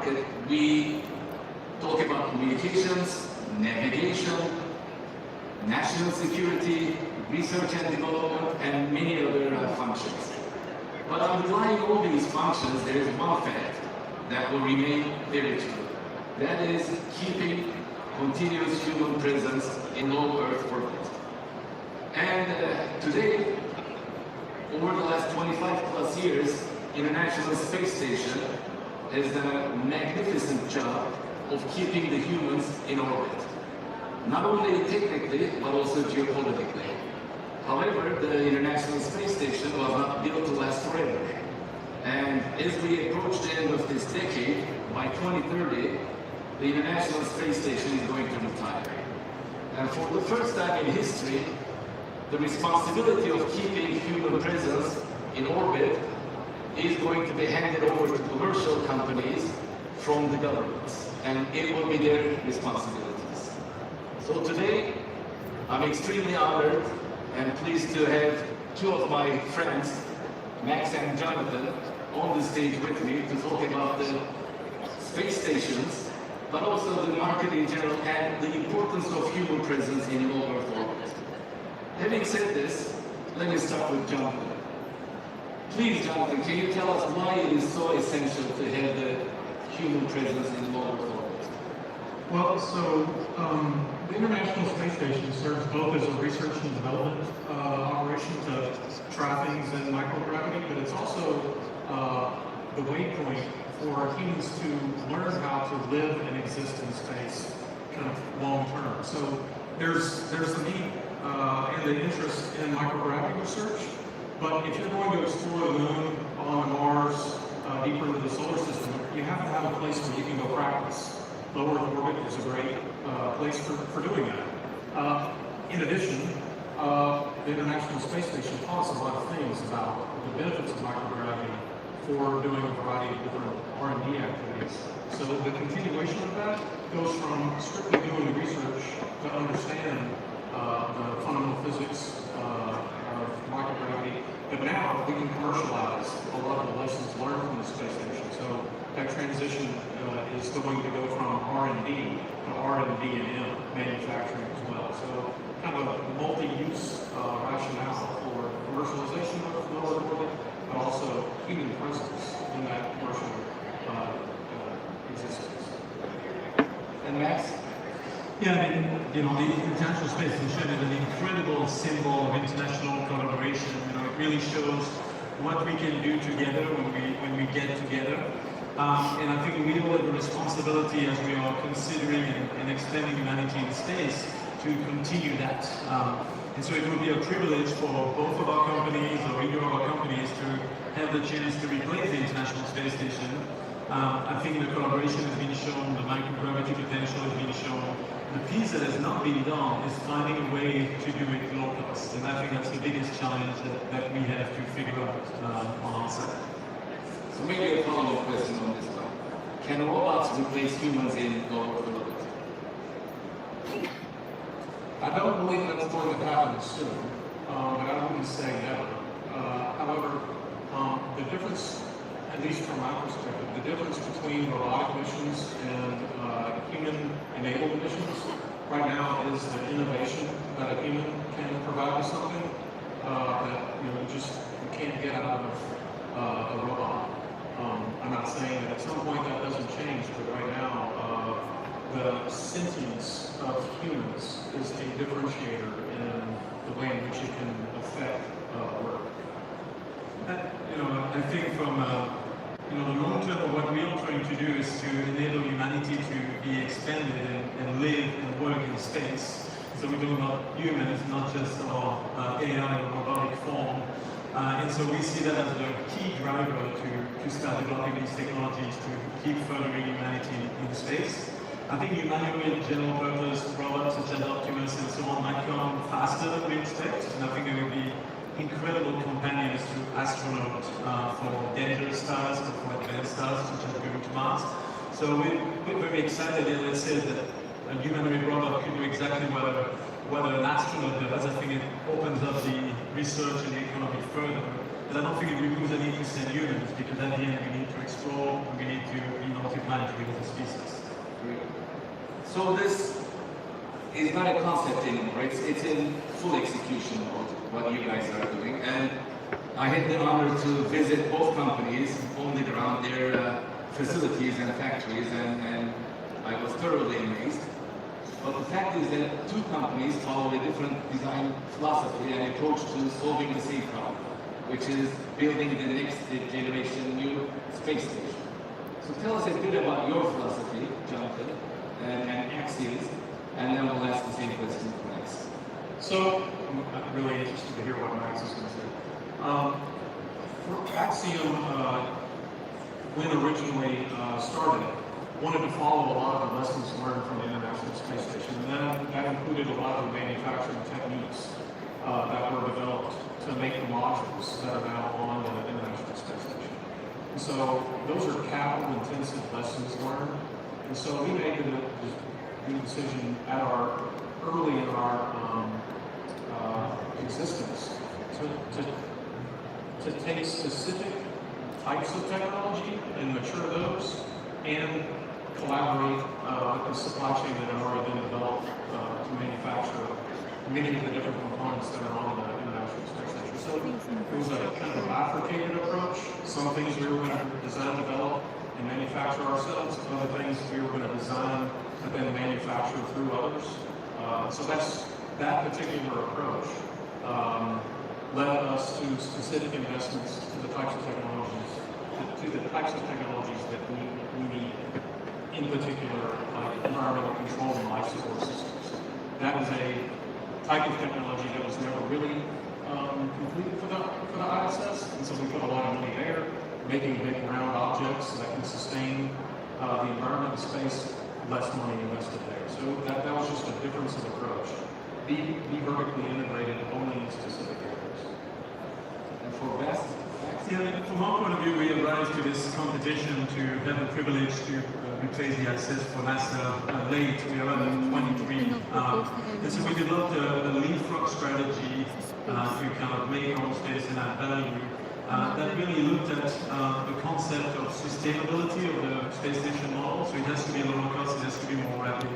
market, we talk about communications, navigation, national security, research and development, and many other functions. But underlying all these functions, there is one fact that will remain very true. That is keeping continuous human presence in low Earth orbit. And today, over the last 25 plus years, International Space Station has done a magnificent job of keeping the humans in orbit. Not only technically, but also geopolitically. However, the International Space Station was not built to last forever. And as we approach the end of this decade, by 2030, the International Space Station is going to retire. And for the first time in history, the responsibility of keeping human presence in orbit is going to be handed over to commercial companies from the governments. And it will be their responsibilities. So today, I'm extremely honored and pleased to have two of my friends, Max and Jonathan, on the stage with me to talk about the space stations, but also the market in general and the importance of human presence in low Earth orbit. Having said this, let me start with Jonathan. Please, Jonathan, can you tell us why it is so essential to have the human presence in low Earth orbit? Well, so the International Space Station serves both as a research and development operation to try things in microgravity, but it's also the waypoint for humans to learn how to live and exist in space kind of long term. So there's the need and the interest in microgravity research, but if you're going to explore the moon, on Mars, deeper into the solar system, you have to have a place where you can go practice. Low Earth orbit is a great place for doing that. In addition, the International Space Station taught us a lot of things about the benefits of microgravity for doing a variety of different R&D activities. So the continuation of that goes from strictly doing research to understand the fundamental physics of microgravity, but now we can commercialize a lot of the lessons learned from the space station. So that transition is going to go from R&D to R&D&M manufacturing as well. So kind of a multi-use rationale for commercialization of low Earth orbit, but also human presence in that commercial existence. And Max? Yeah, I mean, the International Space Station is an incredible symbol of international collaboration. It really shows what we can do together when we get together. And I think we all have a responsibility as we are considering and extending humanity in space to continue that. And so it will be a privilege for both of our companies or either of our companies to have the chance to replace the International Space Station. I think the collaboration has been shown, the microgravity potential has been shown. The piece that has not been done is finding a way to do it low cost. And I think that's the biggest challenge that we have to figure out on our side. So maybe a follow-up question on this one. Can robots replace humans in low Earth orbit? I don't believe that's going to happen soon, but I wouldn't say never. However, the difference, at least from my perspective, the difference between robotic missions and human-enabled missions right now is the innovation that a human can provide to something that you can't get out of a robot. I'm not saying that at some point that doesn't change, but right now the sentience of humans is a differentiator in the way in which it can affect work. I think from the long term of what we are trying to do is to enable humanity to be expanded and live and work in space. So we're talking about humans, not just our AI or robotic form. And so we see that as a key driver to start developing these technologies to keep furthering humanity in space. I think humanoid general purpose robots such as Optimus and so on might come faster than we expect, and I think they will be incredible companions to astronauts for dangerous stars and for advanced stars such as going to Mars. So we're very excited, and let's say that a humanoid robot can do exactly what an astronaut does. I think it opens up the research and the economy further. but I don't think it removes the need to send humans, because at the end we need to explore, and we need to multi-planetary as a species. So this is not a concept anymore, it's in full execution mode, what you guys are doing. And I had the honor to visit both companies on the ground, their facilities and factories, and I was thoroughly amazed. But the fact is that two companies follow a different design philosophy and approach to solving the same problem, which is building the next generation new space station. So tell us a bit about your philosophy, Jonathan, and Axiom's, and then we'll ask the same question for Max. So, I'm really interested to hear what Max is going to say. For Axiom, when originally started, wanted to follow a lot of the lessons learned from the International Space Station, and that included a lot of the manufacturing techniques that were developed to make the modules that are now on the International Space Station. And so those are capital-intensive lessons learned, and so we made the decision early in our existence to take specific types of technology and mature those, and collaborate with the supply chain that had already been developed to manufacture many of the different components that are on the International Space Station. So it was a kind of a bifurcated approach. Some things we were going to design, develop, and manufacture ourselves. Other things we were going to design and then manufacture through others. So that particular approach led us to specific investments to the types of technologies that we need. In particular, like environmental control and life support systems. That was a type of technology that was never really completed for the ISS, and so we put a lot of money there, making big round objects that can sustain the environment in space, less money invested there. So that was just a difference of approach. Be vertically integrated only in specific areas. And for best, yeah, from our point of view, we arrived to this competition to have the privilege to replace the ISS for NASA late. We are at 23. And so we developed a leapfrog strategy to kind of make our space and add value. That really looked at the concept of sustainability of the space station model. So it has to be lower cost, it has to be more rapid.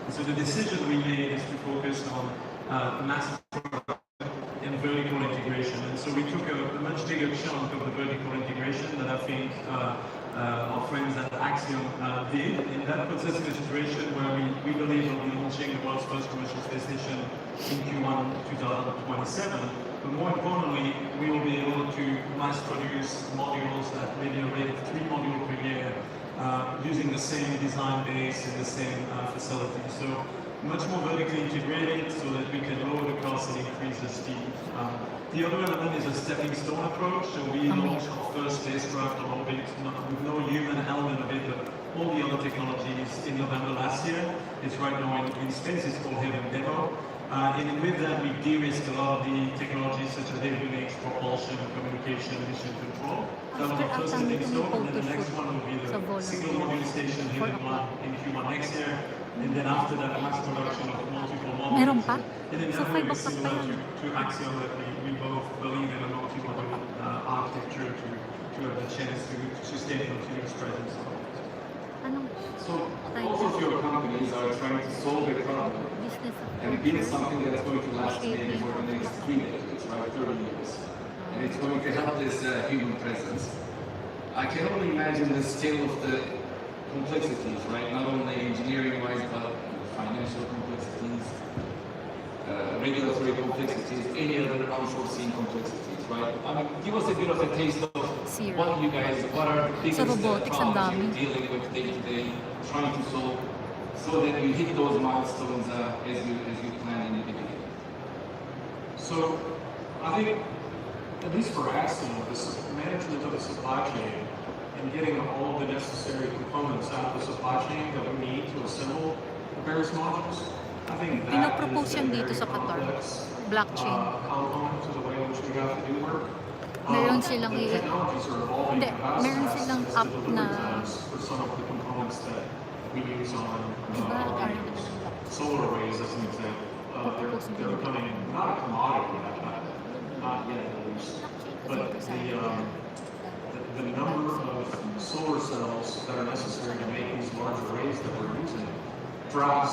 And so the decision we made is to focus on mass production and vertical integration. And so we took a much bigger chunk of the vertical integration that I think our friends at Axiom did. And that puts us in a situation where we believe we'll be launching the world's first commercial space station in Q1 2027. But more importantly, we will be able to mass produce modules at maybe a rate of 3 modules per year using the same design base and the same facility. So much more vertically integrated so that we can lower the cost and increase the speed. The other element is a stepping stone approach. So we launched our first spacecraft on orbit with no human element of it, but all the other technologies in November last year. It's right now in space, it's called Heaven Demo. And with that, we de-risk a lot of the technologies such as avionics, propulsion, communication, mission control. That was our first stepping stone, and then the next one will be the single module station here in Q1 next year. And then after that, mass production of multiple modules. Meron pa? And then So, very 5 o'clock pa similar yun. to Axiom that we both believe in a multi-module architecture to have the chance to sustain continuous presence. Anong so both of your companies are trying to solve a problem business and build something that's going to last maybe for the next 3 decades, right, 30 years. And it's going to help this human presence. I can only imagine the scale of the complexities, right? Not only engineering-wise, but financial complexities, regulatory complexities, any other unforeseen complexities, right? I mean, give us a bit of a taste of what are the biggest robotics, ang problems dami. you're dealing with day-to-day, trying to solve, so that you hit those milestones as you planned in the beginning. So I think, at least for Axiom, the management of the supply chain and getting all of the necessary components out of the supply chain that we need to assemble the various modules, I think that Pinapropose is a yan dito very sa Qatar. complex Blockchain. component to the way in which we have to do work. Meron silang the technologies are evolving Hindi, fast, meron fast, silang as app the delivery na- times for some of the components that we use on Diba? our vehicles. Solar arrays, as an example, they're becoming not a commodity, not yet at least, but the number of solar cells that are necessary to make these large arrays that we're using drives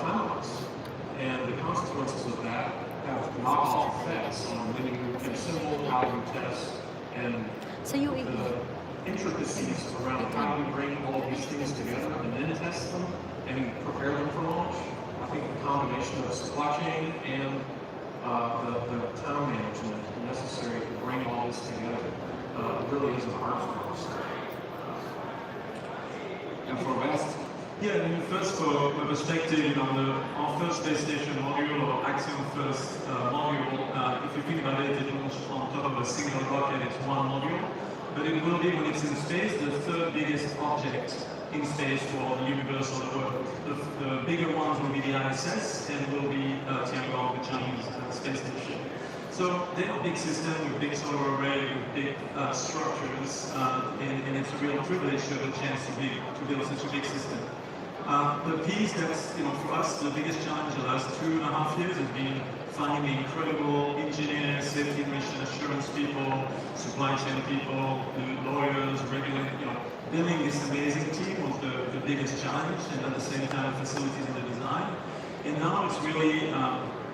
timelines. And the consequences of that have knock-off effects on when you assemble, how you test, and Sa UAE. the intricacies around how you bring all of these things together and then test them and prepare them for launch. I think the combination of supply chain and the time management necessary to bring all this together really is a hard for us. And for West, Yeah, I mean, first for my perspective on our first space station module or Axiom first module, if you think about it, it launched on top of a single rocket, it's one module, but it will be, when it's in space, the third biggest object in space for the universe or the world. The bigger ones will be the ISS and will be Tiangong, the Chinese space station. So they are big systems with big solar array, with big structures, and it's a real privilege to have a chance to build such a big system. The piece that's, for us, the biggest challenge the last 2.5 years has been finding the incredible engineers, safety and mission assurance people, supply chain people, lawyers, building this amazing team was the biggest challenge, and at the same time facilities in the design. And now it's really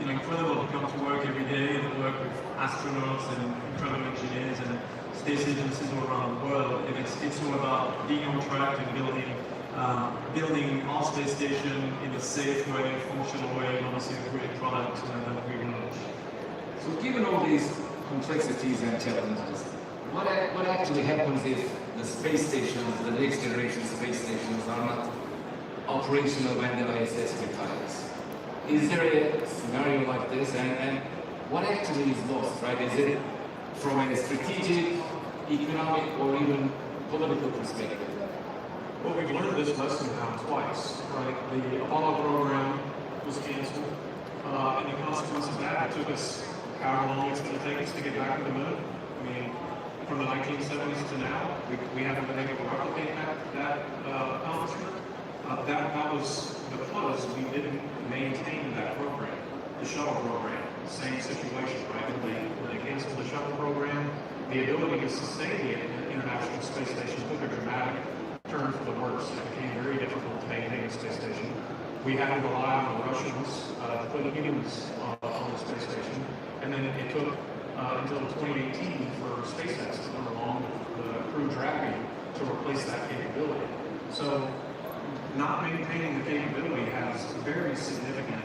incredible to come to work every day and work with astronauts and incredible engineers and space agencies all around the world. And it's all about being on track and building our space station in a safe way, functional way, and obviously a great product that we launch. so given all these complexities and challenges, what actually happens if the space stations, the next generation space stations, are not operational when the ISS retires? Is there a scenario like this, and what actually is lost, right? Is it from a strategic, economic, or even political perspective? Well, we've learned this lesson now twice, right? The Apollo program was canceled, and the consequence of that, it took us however long it's going to take us to get back to the moon. I mean, from the 1970s to now, we haven't been able to replicate that accomplishment. That was because we didn't maintain that program, the shuttle program. Same situation, right? When they canceled the shuttle program, the ability to sustain the International Space Station took a dramatic turn for the worse. It became very difficult to maintain a space station. We had to rely on the Russians to put humans on the space station, and then it took until 2018 for SpaceX to come along with the Crew Dragon to replace that capability. So not maintaining the capability has very significant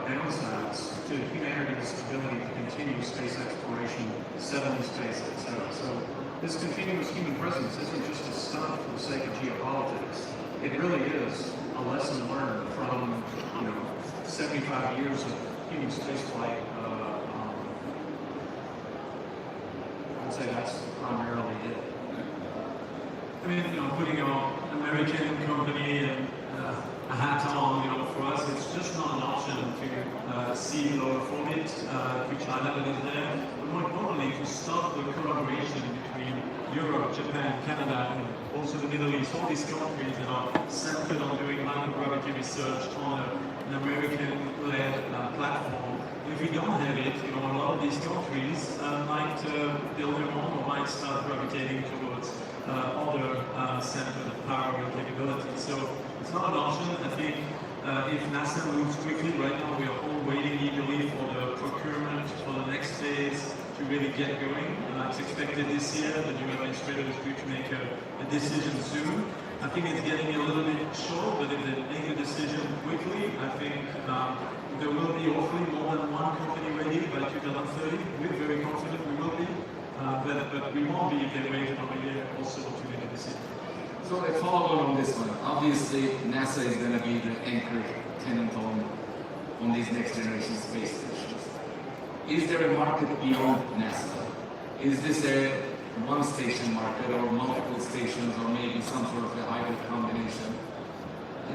downsides to humanity's ability to continue space exploration, settle in space, etc. So this continuous human presence isn't just a stunt for the sake of geopolitics. It really is a lesson learned from 75 years of human spaceflight. I'd say that's primarily it. I mean, putting our American company and a hat on, for us, it's just not an option to see low orbit to China that is there, but more importantly, to start the collaboration between Europe, Japan, Canada, and also the Middle East, all these countries that are centered on doing microgravity research on an American-led platform. If we don't have it, a lot of these countries might build their own or might start gravitating towards other centers of power and capability. So it's not an option. I think if NASA moves quickly, right now we are all waiting eagerly for the procurement for the next phase to really get going. It's expected this year. The new administrator is due to make a decision soon. I think it's getting a little bit short, but if they make a decision quickly, I think there will be hopefully more than one company ready by 2030. We're very confident we will be, but we won't be if they wait another year also to make a decision. So a follow-on on this one. Obviously, NASA is going to be the anchor tenant on these next generation space stations. Is there a market beyond NASA? Is this a one-station market or multiple stations or maybe some sort of a hybrid combination?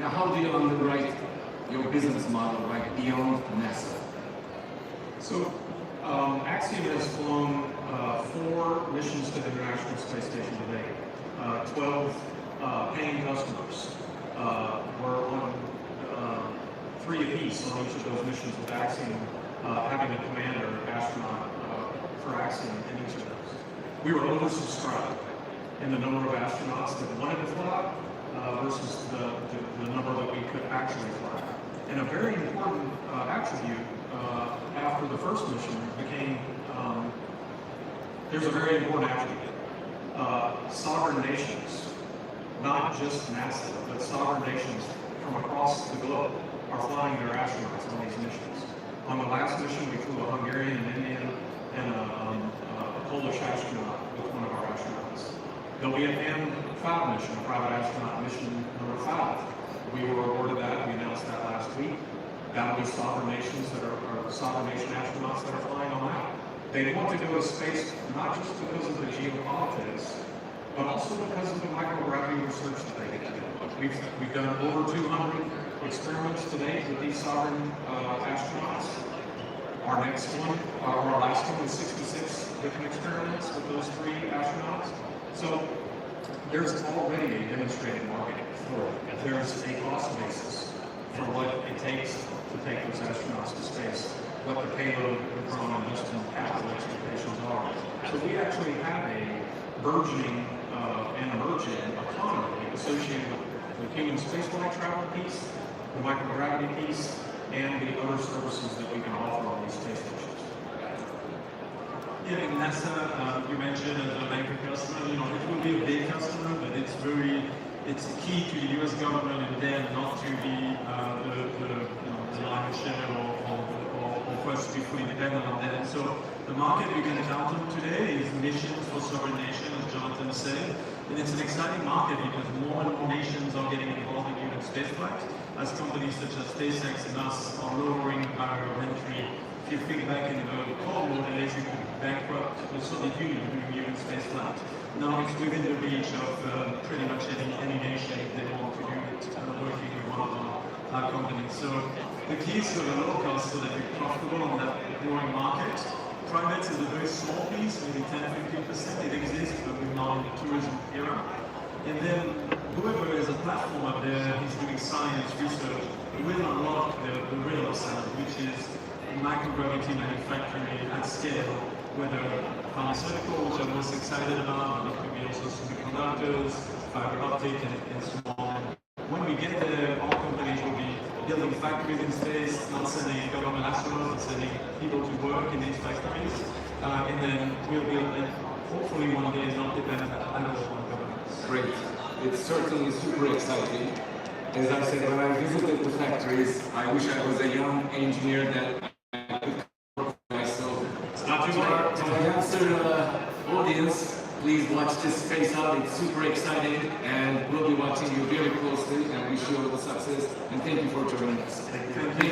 How do you underwrite your business model right beyond NASA? So Axiom has flown 4 missions to the International Space Station today. 12 paying customers. We're on 3 apiece on each of those missions with Axiom, having a commander, astronaut, tracks in each of those. We were oversubscribed in the number of astronauts that wanted to fly versus the number that we could actually fly. And a very important attribute after the first mission became, there's a very important attribute. Sovereign nations, not just NASA, but sovereign nations from across the globe are flying their astronauts on these missions. On the last mission, we flew a Hungarian, an Indian, and a Polish astronaut with one of our astronauts. The Vietnam Cloud mission, private astronaut mission number 5. We were awarded that. We announced that last week. That'll be sovereign nations that are sovereign nation astronauts that are flying on that. They want to go to space not just because of the geopolitics, but also because of the microgravity research that they get to do. We've done over 200 experiments to date with these sovereign astronauts. Our next one, or our last one, was 66 different experiments with those 3 astronauts. So there's already a demonstrated market for it. There's a cost basis for what it takes to take those astronauts to space, what the payload, return on investment, capital expectations are. So we actually have a burgeoning and emerging economy associated with the human spaceflight travel piece, the microgravity piece, and the other services that we can offer on these space stations. Yeah, in NASA, you mentioned as a banker customer, it will be a big customer, but it's key to the US government and them not to be the lion's share or for us to be fully dependent on them. So the market we can count on today is missions for sovereign nations, as Jonathan said. And it's an exciting market because more and more nations are getting involved in human spaceflight, as companies such as SpaceX and us are lowering the barrier of entry. If you think back in the Cold War days, you could bankrupt the Soviet Union doing human spaceflight. Now it's within the reach of pretty much any nation if they want to do it, working with one of our companies. So the key is to have a low cost so that you're profitable on that growing market. Privates is a very small piece, maybe 10-15%. It exists, but we're not in the tourism era. And then whoever is a platform up there is doing science research will unlock the real upside, which is microgravity manufacturing at scale, whether pharmaceutical, which I'm most excited about, but it could be also semiconductors, fiber optic, and so on. When we get there, all companies will be building factories in space, not sending government astronauts, but sending people to work in these factories. And then we'll be, hopefully one day, not dependent at all on governments. Great. It's certainly super exciting. As I said, when I visited the factories, I wish I was a young engineer that I could work with myself. Not too late. To my youngster audience, please watch this space out. It's super exciting, and we'll be watching you very closely, and wish you all the success. And thank you for joining us. Thank you.